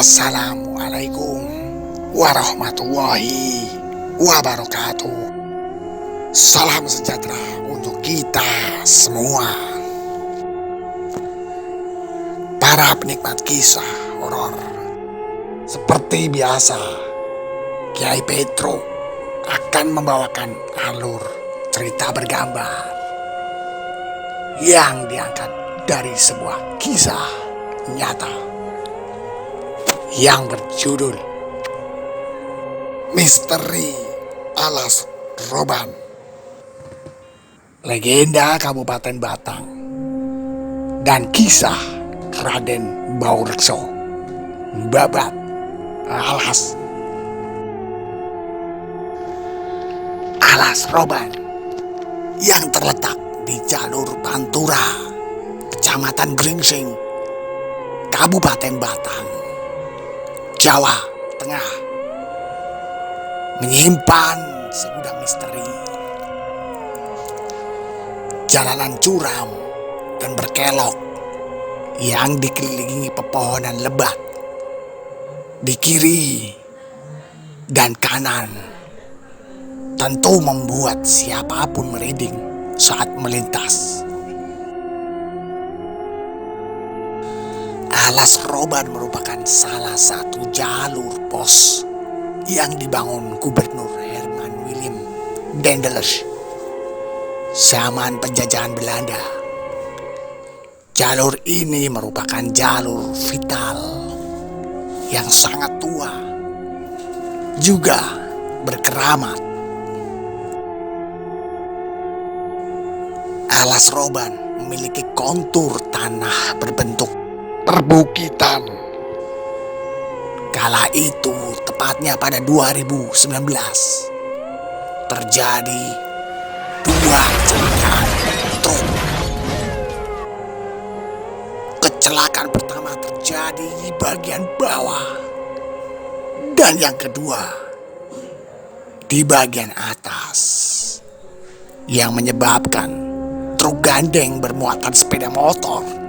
Assalamualaikum warahmatullahi wabarakatuh. Salam sejahtera untuk kita semua. Para penikmat kisah horor, seperti biasa, Kiai Petro akan membawakan alur cerita bergambar yang diangkat dari sebuah kisah nyata yang berjudul Misteri Alas Roban. Legenda Kabupaten Batang dan kisah Raden Baurekso babat Alas Roban yang terletak di jalur Pantura, Kecamatan Gringsing, Kabupaten Batang, Jawa Tengah, menyimpan segudang misteri. Jalanan curam dan berkelok yang dikelilingi pepohonan lebat di kiri dan kanan tentu membuat siapapun merinding saat melintas. Alas Roban merupakan salah satu jalur pos yang dibangun Gubernur Herman Willem Daendels zaman penjajahan Belanda. Jalur ini merupakan jalur vital yang sangat tua, juga berkeramat. Alas Roban memiliki kontur tanah berbentuk perbukitan. Kala itu, tepatnya pada 2019, terjadi dua kecelakaan truk. Kecelakaan pertama terjadi di bagian bawah, dan yang kedua di bagian atas, yang menyebabkan truk gandeng bermuatan sepeda motor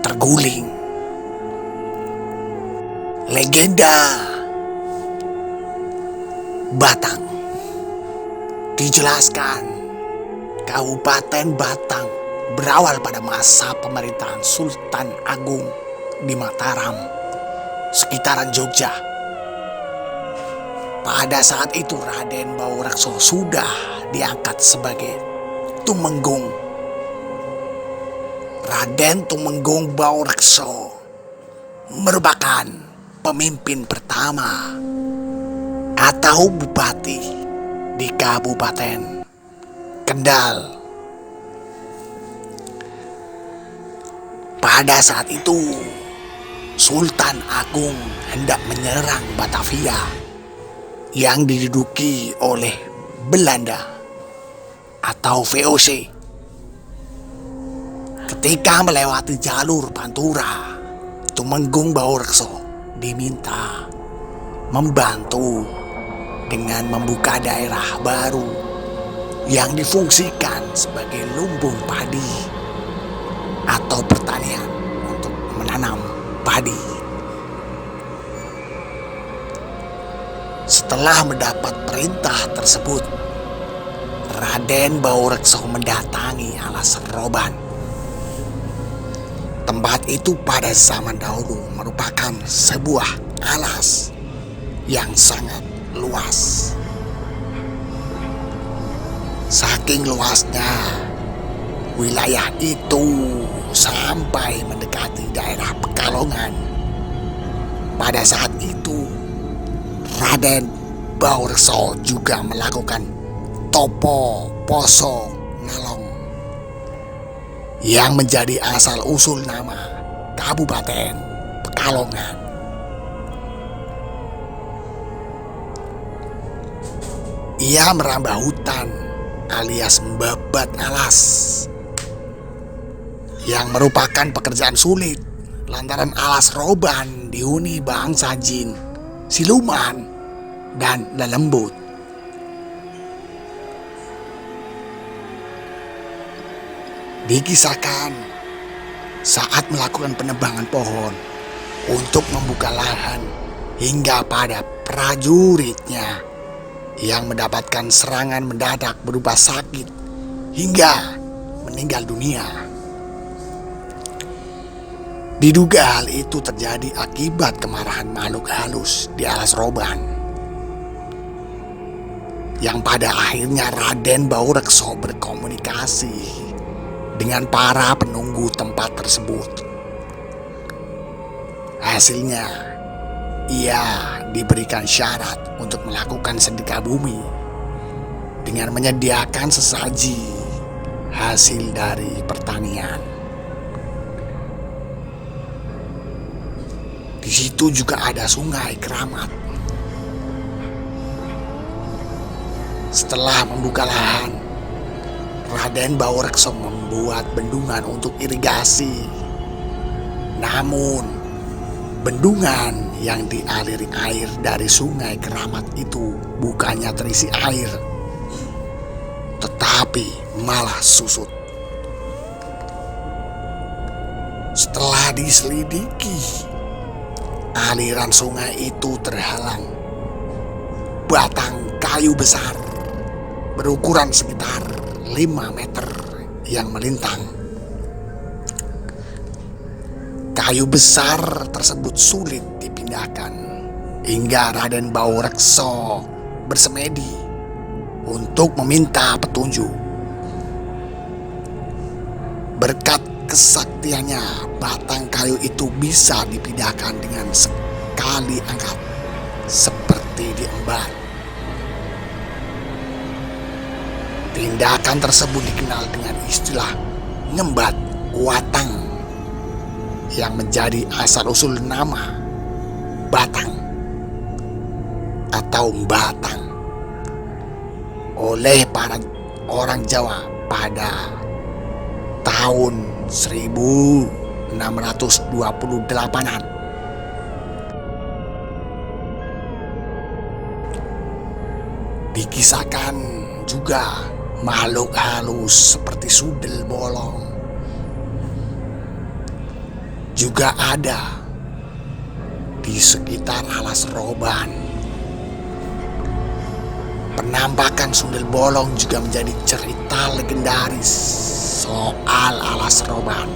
terguling. Legenda Batang dijelaskan, Kabupaten Batang berawal pada masa pemerintahan Sultan Agung di Mataram, sekitaran Jogja. Pada saat itu Raden Baurekso sudah diangkat sebagai Tumenggung. Raden Tumenggung Baurekso merupakan pemimpin pertama atau bupati di Kabupaten Kendal. Pada saat itu Sultan Agung hendak menyerang Batavia yang diduduki oleh Belanda atau VOC. Ketika melewati jalur Pantura, Tumenggung Baurekso diminta membantu dengan membuka daerah baru yang difungsikan sebagai lumbung padi atau pertanian untuk menanam padi. Setelah mendapat perintah tersebut, Raden Baurekso mendatangi Alas Roban. Tempat itu pada zaman dahulu merupakan sebuah alas yang sangat luas. Saking luasnya, wilayah itu sampai mendekati daerah Pekalongan. Pada saat itu, Raden Baurekso juga melakukan Topo Poso Ngalong yang menjadi asal-usul nama Kabupaten Pekalongan. Ia merambah hutan alias membabat alas yang merupakan pekerjaan sulit lantaran Alas Roban dihuni bangsa jin, siluman, dan lelembut. Dikisahkan saat melakukan penebangan pohon, untuk membuka lahan hingga pada prajuritnya yang mendapatkan serangan mendadak berupa sakit hingga meninggal dunia. Diduga hal itu terjadi akibat kemarahan makhluk halus di alas roban, yang pada akhirnya Raden Baurekso berkomunikasi dengan para penunggu tempat tersebut. Hasilnya, ia diberikan syarat untuk melakukan sedekah bumi dengan menyediakan sesaji hasil dari pertanian. Di situ juga ada sungai keramat. Setelah membuka lahan, Raden Baurekso membuat bendungan untuk irigasi. Namun, bendungan yang dialiri air dari sungai keramat itu bukannya terisi air, tetapi malah susut. Setelah diselidiki, aliran sungai itu terhalang batang kayu besar berukuran sekitar 5 meter yang melintang. Kayu besar tersebut sulit dipindahkan hingga Raden Baurekso bersemedi untuk meminta petunjuk. Berkat kesaktiannya, batang kayu itu bisa dipindahkan dengan sekali angkat seperti diembat. Tindakan tersebut dikenal dengan istilah ngembat watang, yang menjadi asal-usul nama batang atau batang oleh para orang Jawa pada tahun 1628-an. Dikisahkan juga makhluk halus seperti sundel bolong juga ada di sekitar alas roban. Penampakan sundel bolong juga menjadi cerita legendaris soal alas roban.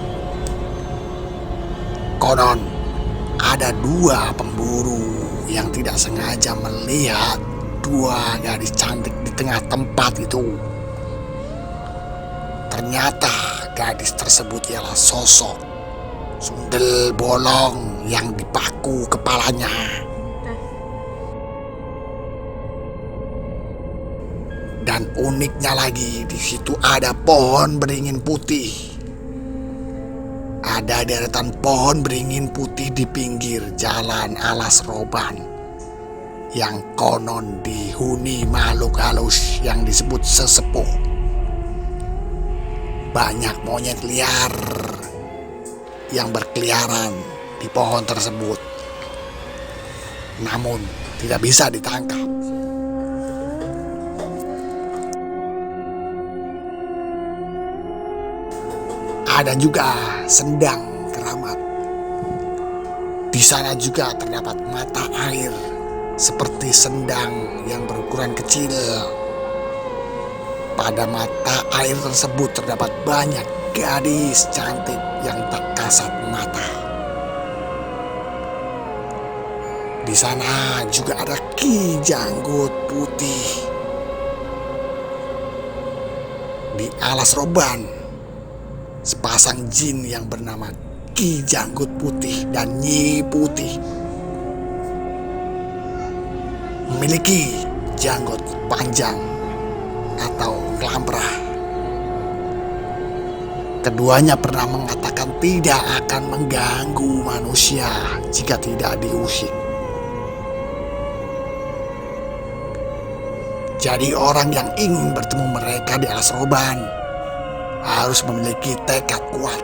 Konon ada 2 pemburu yang tidak sengaja melihat 2 gadis cantik di tengah tempat itu. Ternyata gadis tersebut ialah sosok sundel bolong yang dipaku kepalanya. Dan uniknya lagi, di situ ada pohon beringin putih. Ada deretan pohon beringin putih di pinggir jalan alas roban yang konon dihuni makhluk halus yang disebut sesepuh. Banyak monyet liar yang berkeliaran di pohon tersebut, namun tidak bisa ditangkap. Ada juga sendang keramat. Di sana juga terdapat mata air seperti sendang yang berukuran kecil. Pada mata air tersebut terdapat banyak gadis cantik yang tak kasat mata. Di sana juga ada Ki Janggut Putih. Di alas roban, sepasang jin yang bernama Ki Janggut Putih dan Nyi Putih memiliki janggut panjang atau gelambrah. Keduanya pernah mengatakan tidak akan mengganggu manusia jika tidak diusik. Jadi orang yang ingin bertemu mereka di alas roban harus memiliki tekad kuat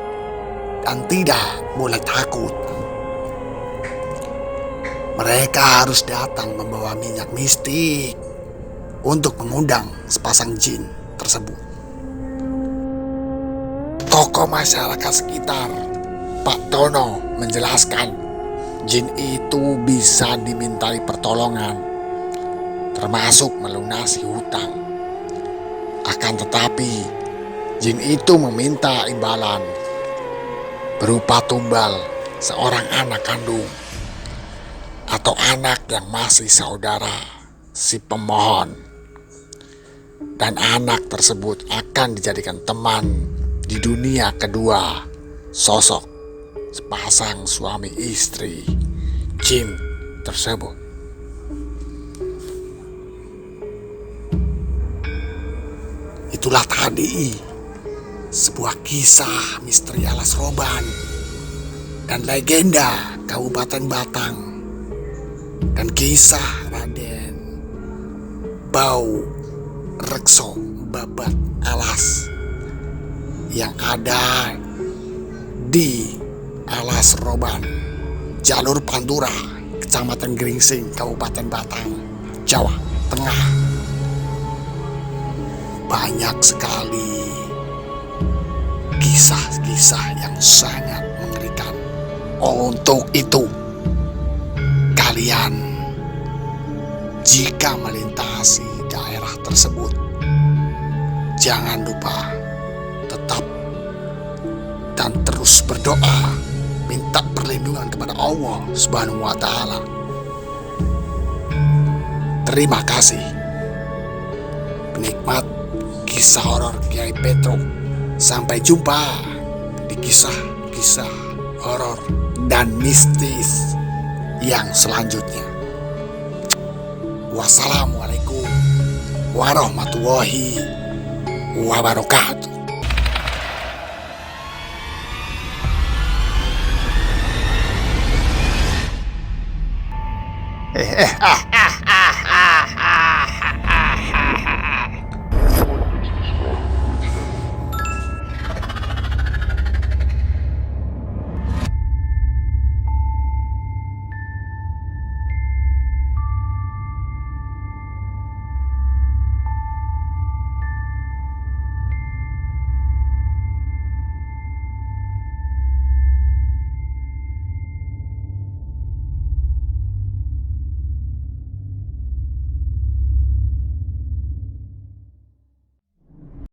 dan tidak boleh takut. Mereka harus datang membawa minyak mistik untuk mengundang sepasang jin tersebut. Tokoh masyarakat sekitar, Pak Tono, menjelaskan Jin itu bisa dimintai pertolongan, termasuk melunasi hutang. Akan tetapi, jin itu meminta imbalan berupa tumbal seorang anak kandung atau anak yang masih saudara si pemohon. Dan anak tersebut akan dijadikan teman di dunia kedua sosok sepasang suami istri jin tersebut. Itulah tadi sebuah kisah misteri Alas Roban dan legenda Kabupaten Batang dan kisah Raden Bau Rekso Babat Alas yang ada di Alas Roban, jalur Pantura, Kecamatan Gringsing, Kabupaten Batang, Jawa Tengah. Banyak sekali kisah-kisah yang sangat mengerikan. Untuk itu, kalian jika melintasi daerah tersebut, jangan lupa tetap dan terus berdoa, minta perlindungan kepada Allah Subhanahu wa Ta'ala. Terima kasih, penikmat kisah horor Kiai Petro. Sampai jumpa di kisah-kisah horor dan mistis yang selanjutnya. Wassalamualaikum warahmatullahi wabarakatuh.